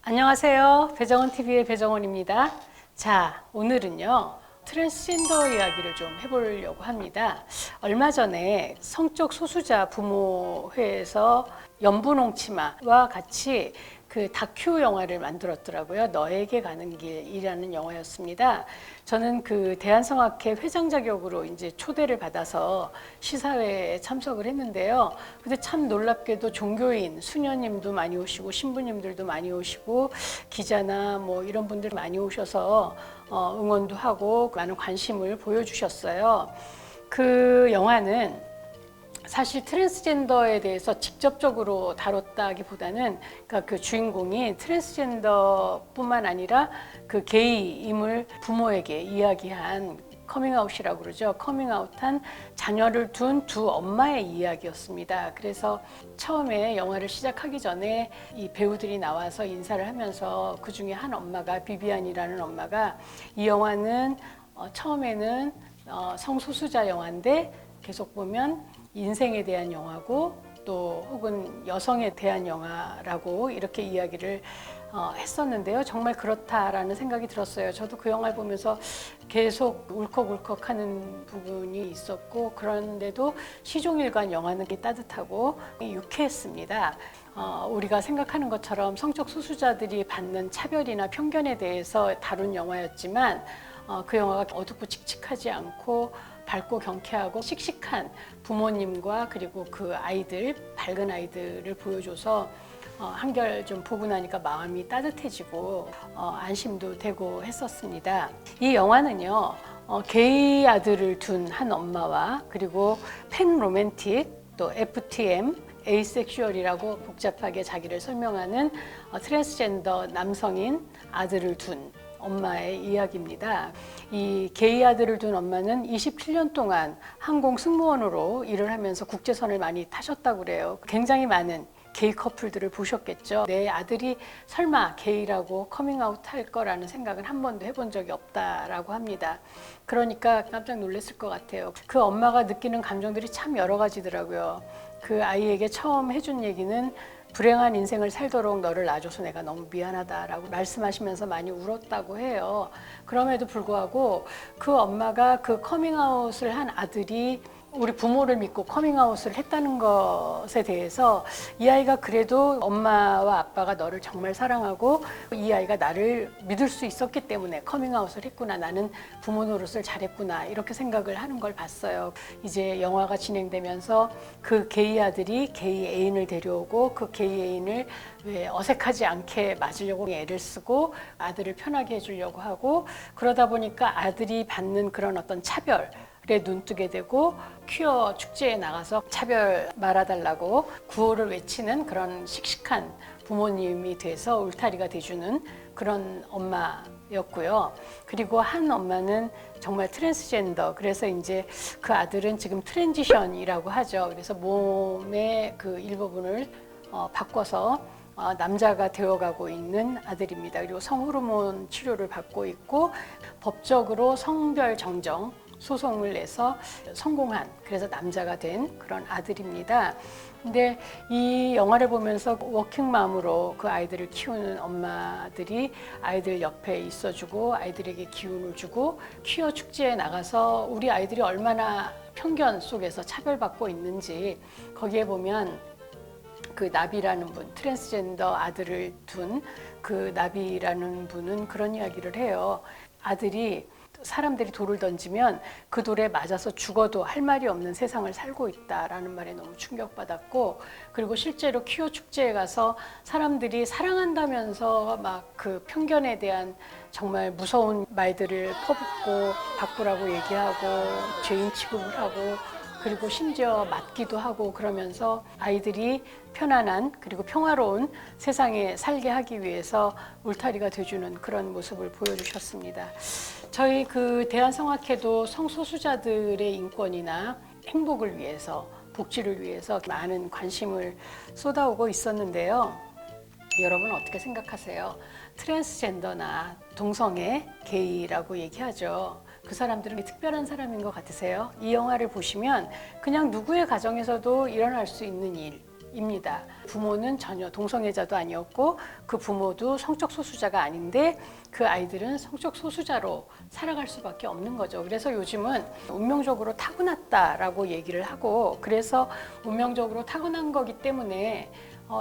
안녕하세요. 배정원TV의 배정원입니다. 자, 오늘은요. 트랜스젠더 이야기를 좀 해보려고 합니다. 얼마 전에 성적 소수자 부모회에서 연분홍치마와 같이 그 다큐 영화를 만들었더라고요. 너에게 가는 길이라는 영화였습니다. 저는 그 대한성악회 회장 자격으로 이제 초대를 받아서 시사회에 참석을 했는데요. 근데 참 놀랍게도 종교인, 수녀님도 많이 오시고 신부님들도 많이 오시고 기자나 뭐 이런 분들 많이 오셔서 응원도 하고 많은 관심을 보여주셨어요. 그 영화는 사실 트랜스젠더에 대해서 직접적으로 다뤘다기보다는 그러니까 그 주인공이 트랜스젠더뿐만 아니라 그 게이임을 부모에게 이야기한 커밍아웃이라고 그러죠. 커밍아웃한 자녀를 둔 두 엄마의 이야기였습니다. 그래서 처음에 영화를 시작하기 전에 이 배우들이 나와서 인사를 하면서 그 중에 한 엄마가 비비안이라는 엄마가 이 영화는 처음에는 성소수자 영화인데 계속 보면 인생에 대한 영화고 또 혹은 여성에 대한 영화라고 이렇게 이야기를 했었는데요. 정말 그렇다라는 생각이 들었어요. 저도 그 영화를 보면서 계속 울컥울컥하는 부분이 있었고 그런데도 시종일관 영화는 따뜻하고 유쾌했습니다. 우리가 생각하는 것처럼 성적 소수자들이 받는 차별이나 편견에 대해서 다룬 영화였지만 그 영화가 어둡고 칙칙하지 않고 밝고 경쾌하고 씩씩한 부모님과 그리고 그 아이들, 밝은 아이들을 보여줘서 한결 좀 보고 나니까 마음이 따뜻해지고 안심도 되고 했었습니다. 이 영화는요, 게이 아들을 둔 한 엄마와 그리고 팬 로맨틱, 또 FTM, 에이섹슈얼이라고 복잡하게 자기를 설명하는 트랜스젠더 남성인 아들을 둔 엄마의 이야기입니다. 이 게이 아들을 둔 엄마는 27년 동안 항공 승무원으로 일을 하면서 국제선을 많이 타셨다고 그래요. 굉장히 많은 게이 커플들을 보셨겠죠. 내 아들이 설마 게이라고 커밍아웃 할 거라는 생각은 한 번도 해본 적이 없다라고 합니다. 그러니까 깜짝 놀랐을 것 같아요. 그 엄마가 느끼는 감정들이 참 여러 가지더라고요. 그 아이에게 처음 해준 얘기는 불행한 인생을 살도록 너를 놔줘서 내가 너무 미안하다라고 말씀하시면서 많이 울었다고 해요. 그럼에도 불구하고 그 엄마가 그 커밍아웃을 한 아들이 우리 부모를 믿고 커밍아웃을 했다는 것에 대해서 이 아이가 그래도 엄마와 아빠가 너를 정말 사랑하고 이 아이가 나를 믿을 수 있었기 때문에 커밍아웃을 했구나, 나는 부모 노릇을 잘했구나, 이렇게 생각을 하는 걸 봤어요. 이제 영화가 진행되면서 그 게이 아들이 게이 애인을 데려오고 그 게이 애인을 왜 어색하지 않게 맞으려고 애를 쓰고 아들을 편하게 해주려고 하고, 그러다 보니까 아들이 받는 그런 어떤 차별 에 눈뜨게 되고 퀴어 축제에 나가서 차별 말아달라고 구호를 외치는 그런 씩씩한 부모님이 돼서 울타리가 돼주는 그런 엄마였고요. 그리고 한 엄마는 정말 트랜스젠더, 그래서 이제 그 아들은 지금 트랜지션이라고 하죠. 그래서 몸의 그 일부분을 바꿔서 남자가 되어가고 있는 아들입니다. 그리고 성호르몬 치료를 받고 있고 법적으로 성별 정정 소송을 내서 성공한, 그래서 남자가 된 그런 아들입니다. 근데 이 영화를 보면서 워킹맘으로 그 아이들을 키우는 엄마들이 아이들 옆에 있어주고 아이들에게 기운을 주고 퀴어 축제에 나가서 우리 아이들이 얼마나 편견 속에서 차별받고 있는지, 거기에 보면 그 나비라는 분, 트랜스젠더 아들을 둔 그 나비라는 분은 그런 이야기를 해요. 아들이 사람들이 돌을 던지면 그 돌에 맞아서 죽어도 할 말이 없는 세상을 살고 있다라는 말에 너무 충격받았고, 그리고 실제로 퀴어 축제에 가서 사람들이 사랑한다면서 막 그 편견에 대한 정말 무서운 말들을 퍼붓고 바꾸라고 얘기하고 죄인 취급을 하고 그리고 심지어 맞기도 하고 그러면서 아이들이 편안한 그리고 평화로운 세상에 살게 하기 위해서 울타리가 돼주는 그런 모습을 보여주셨습니다. 저희 그 대한성악회도 성소수자들의 인권이나 행복을 위해서, 복지를 위해서 많은 관심을 쏟아오고 있었는데요. 여러분 어떻게 생각하세요? 트랜스젠더나 동성애, 게이라고 얘기하죠. 그 사람들은 특별한 사람인 것 같으세요? 이 영화를 보시면 그냥 누구의 가정에서도 일어날 수 있는 일, 입니다. 부모는 전혀 동성애자도 아니었고 그 부모도 성적 소수자가 아닌데 그 아이들은 성적 소수자로 살아갈 수밖에 없는 거죠. 그래서 요즘은 운명적으로 타고났다라고 얘기를 하고, 그래서 운명적으로 타고난 거기 때문에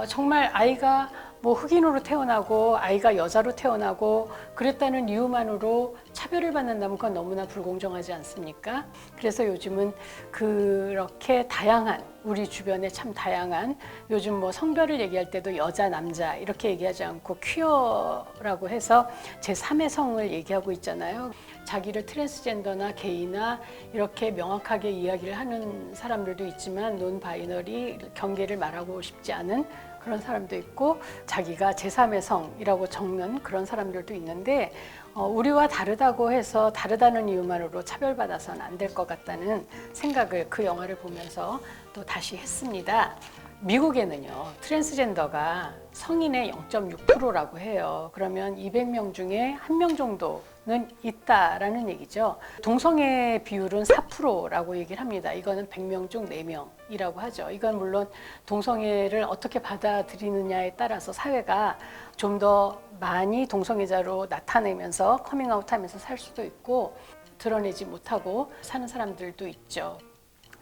정말 아이가 뭐 흑인으로 태어나고 아이가 여자로 태어나고 그랬다는 이유만으로 차별을 받는다면 그건 너무나 불공정하지 않습니까? 그래서 요즘은 그렇게 다양한, 우리 주변에 참 다양한, 요즘 뭐 성별을 얘기할 때도 여자, 남자 이렇게 얘기하지 않고 퀴어라고 해서 제3의 성을 얘기하고 있잖아요. 자기를 트랜스젠더나 게이나 이렇게 명확하게 이야기를 하는 사람들도 있지만 논 바이너리 경계를 말하고 싶지 않은 그런 사람도 있고, 자기가 제3의 성이라고 적는 그런 사람들도 있는데, 우리와 다르다고 해서 다르다는 이유만으로 차별받아서는 안 될 것 같다는 생각을 그 영화를 보면서 또 다시 했습니다. 미국에는요, 트랜스젠더가 성인의 0.6%라고 해요. 그러면 200명 중에 1명 정도는 있다라는 얘기죠. 동성애 비율은 4%라고 얘기를 합니다. 이거는 100명 중 4명이라고 하죠. 이건 물론 동성애를 어떻게 받아들이느냐에 따라서 사회가 좀 더 많이 동성애자로 나타내면서 커밍아웃하면서 살 수도 있고, 드러내지 못하고 사는 사람들도 있죠.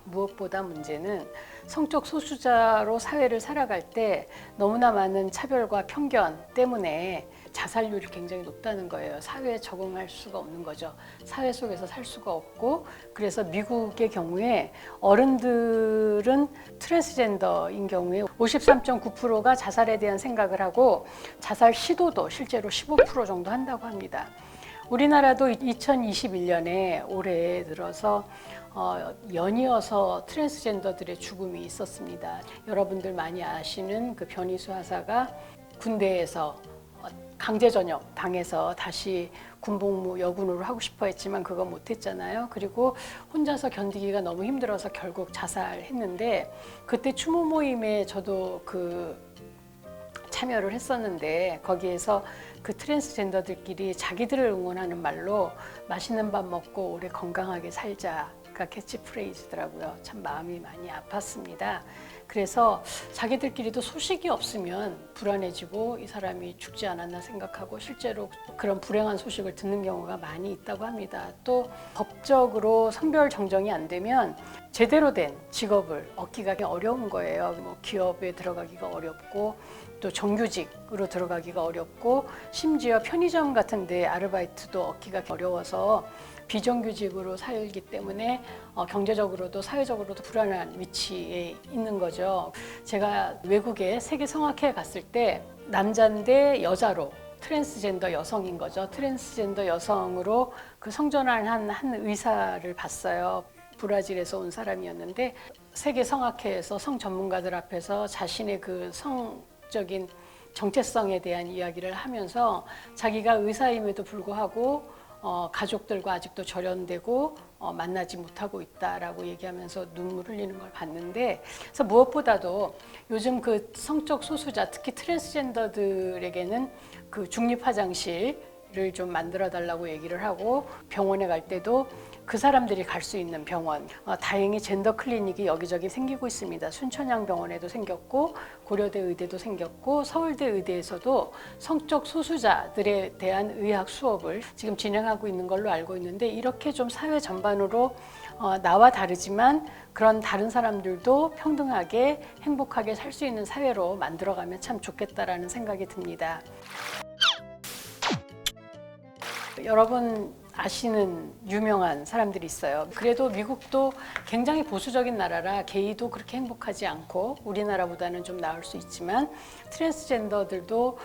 무엇보다 문제는 성적 소수자로 사회를 살아갈 때 너무나 많은 차별과 편견 때문에 자살률이 굉장히 높다는 거예요. 사회에 적응할 수가 없는 거죠. 사회 속에서 살 수가 없고, 그래서 미국의 경우에 어른들은 트랜스젠더인 경우에 53.9%가 자살에 대한 생각을 하고, 자살 시도도 실제로 15% 정도 한다고 합니다. 우리나라도 2021년에 올해 들어서 연이어서 트랜스젠더들의 죽음이 있었습니다. 여러분들 많이 아시는 그 변희수 하사가 군대에서 강제 전역 당해서 다시 군복무 여군으로 하고 싶어 했지만 그거 못했잖아요. 그리고 혼자서 견디기가 너무 힘들어서 결국 자살했는데, 그때 추모 모임에 저도 참여를 했었는데, 거기에서 그 트랜스젠더들끼리 자기들을 응원하는 말로 맛있는 밥 먹고 오래 건강하게 살자가 캐치프레이즈더라고요. 참 마음이 많이 아팠습니다. 그래서 자기들끼리도 소식이 없으면 불안해지고 이 사람이 죽지 않았나 생각하고 실제로 그런 불행한 소식을 듣는 경우가 많이 있다고 합니다. 또 법적으로 성별 정정이 안 되면 제대로 된 직업을 얻기가 어려운 거예요. 뭐 기업에 들어가기가 어렵고, 또 정규직으로 들어가기가 어렵고, 심지어 편의점 같은 데 아르바이트도 얻기가 어려워서 비정규직으로 살기 때문에 경제적으로도 사회적으로도 불안한 위치에 있는 거죠. 제가 외국에 세계 성악회에 갔을 때 남자인데 여자로, 트랜스젠더 여성인 거죠. 트랜스젠더 여성으로 그 성전환한 한 의사를 봤어요. 브라질에서 온 사람이었는데 세계 성악회에서 성 전문가들 앞에서 자신의 그 성적인 정체성에 대한 이야기를 하면서 자기가 의사임에도 불구하고 가족들과 아직도 절연되고 만나지 못하고 있다라고 얘기하면서 눈물 흘리는 걸 봤는데, 그래서 무엇보다도 요즘 그 성적 소수자, 특히 트랜스젠더들에게는 그 중립 화장실을 좀 만들어 달라고 얘기를 하고, 병원에 갈 때도 그 사람들이 갈 수 있는 병원, 다행히 젠더 클리닉이 여기저기 생기고 있습니다. 순천향병원에도 생겼고, 고려대 의대도 생겼고, 서울대 의대에서도 성적 소수자들에 대한 의학 수업을 지금 진행하고 있는 걸로 알고 있는데, 이렇게 좀 사회 전반으로 나와 다르지만 그런 다른 사람들도 평등하게 행복하게 살 수 있는 사회로 만들어가면 참 좋겠다라는 생각이 듭니다. 여러분 아시는 유명한 사람들이 있어요. 그래도 미국도 굉장히 보수적인 나라라 게이도 그렇게 행복하지 않고 우리나라보다는 좀 나을 수 있지만 트랜스젠더들도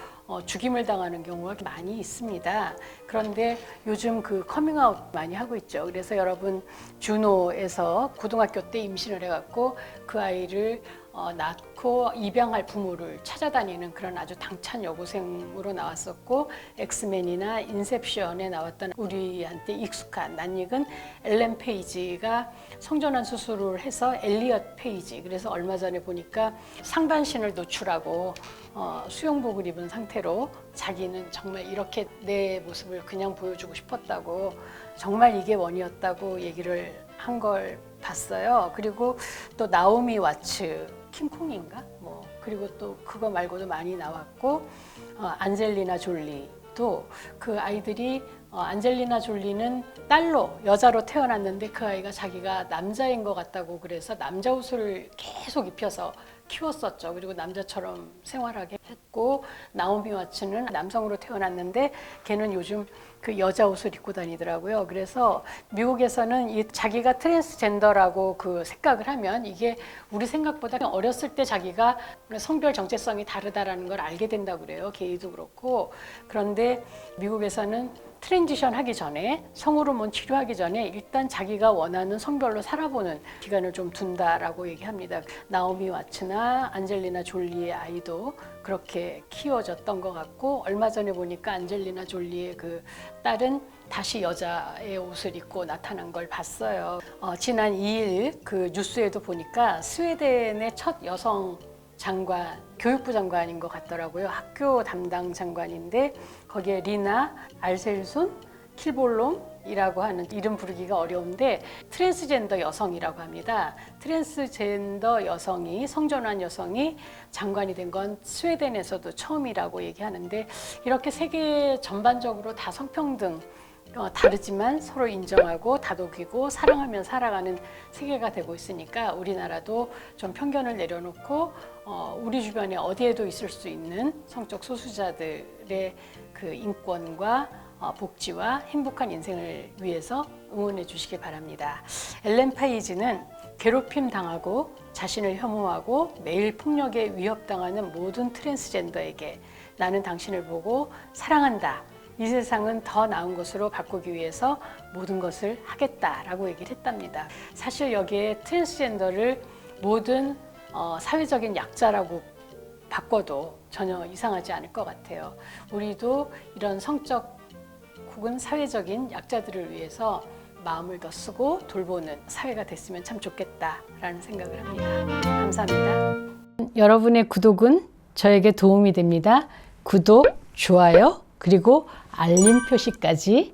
죽임을 당하는 경우가 많이 있습니다. 그런데 요즘 그 커밍아웃 많이 하고 있죠. 그래서 여러분 주노에서 고등학교 때 임신을 해갖고 그 아이를 낳고 입양할 부모를 찾아다니는 그런 아주 당찬 여고생으로 나왔었고, 엑스맨이나 인셉션에 나왔던 우리한테 익숙한 낯익은 엘렌 페이지가 성전환 수술을 해서 엘리엇 페이지, 그래서 얼마 전에 보니까 상반신을 노출하고 수영복을 입은 상태로 자기는 정말 이렇게 내 모습을 그냥 보여주고 싶었다고, 정말 이게 원이었다고 얘기를 한 걸 봤어요. 그리고 또 나오미 와츠, 킹콩인가? 뭐 그리고 또 그거 말고도 많이 나왔고 안젤리나 졸리도 그 아이들이 안젤리나 졸리는 딸로 여자로 태어났는데 그 아이가 자기가 남자인 것 같다고 그래서 남자 옷을 계속 입혀서 키웠었죠. 그리고 남자처럼 생활하게 했고 나오미 와츠는 남성으로 태어났는데 걔는 요즘 그 여자 옷을 입고 다니더라고요. 그래서 미국에서는 이 자기가 트랜스젠더라고 그 생각을 하면 이게 우리 생각보다 어렸을 때 자기가 성별 정체성이 다르다라는 걸 알게 된다고 그래요. 게이도 그렇고. 그런데 미국에서는 트랜지션 하기 전에 성호르몬 치료하기 전에 일단 자기가 원하는 성별로 살아보는 기간을 좀 둔다라고 얘기합니다. 나오미 와츠나 안젤리나 졸리의 아이도 그렇게 키워졌던 것 같고 얼마 전에 보니까 안젤리나 졸리의 그 딸은 다시 여자의 옷을 입고 나타난 걸 봤어요. 지난 2일 그 뉴스에도 보니까 스웨덴의 첫 여성 장관, 교육부 장관인 것 같더라고요. 학교 담당 장관인데 거기에 리나 알셀순 킬볼롬이라고 하는 이름 부르기가 어려운데 트랜스젠더 여성이라고 합니다. 트랜스젠더 여성이 성전환 여성이 장관이 된 건 스웨덴에서도 처음이라고 얘기하는데 이렇게 세계 전반적으로 다 성평등 다르지만 서로 인정하고 다독이고 사랑하며 살아가는 세계가 되고 있으니까 우리나라도 좀 편견을 내려놓고 우리 주변에 어디에도 있을 수 있는 성적 소수자들의 그 인권과 복지와 행복한 인생을 위해서 응원해 주시기 바랍니다. 엘렌 파이지는 괴롭힘 당하고 자신을 혐오하고 매일 폭력에 위협당하는 모든 트랜스젠더에게 나는 당신을 보고 사랑한다. 이 세상은 더 나은 것으로 바꾸기 위해서 모든 것을 하겠다라고 얘기를 했답니다. 사실 여기에 트랜스젠더를 모든 사회적인 약자라고 바꿔도 전혀 이상하지 않을 것 같아요. 우리도 이런 성적 혹은 사회적인 약자들을 위해서 마음을 더 쓰고 돌보는 사회가 됐으면 참 좋겠다라는 생각을 합니다. 감사합니다. 여러분의 구독은 저에게 도움이 됩니다. 구독, 좋아요, 그리고 알림 표시까지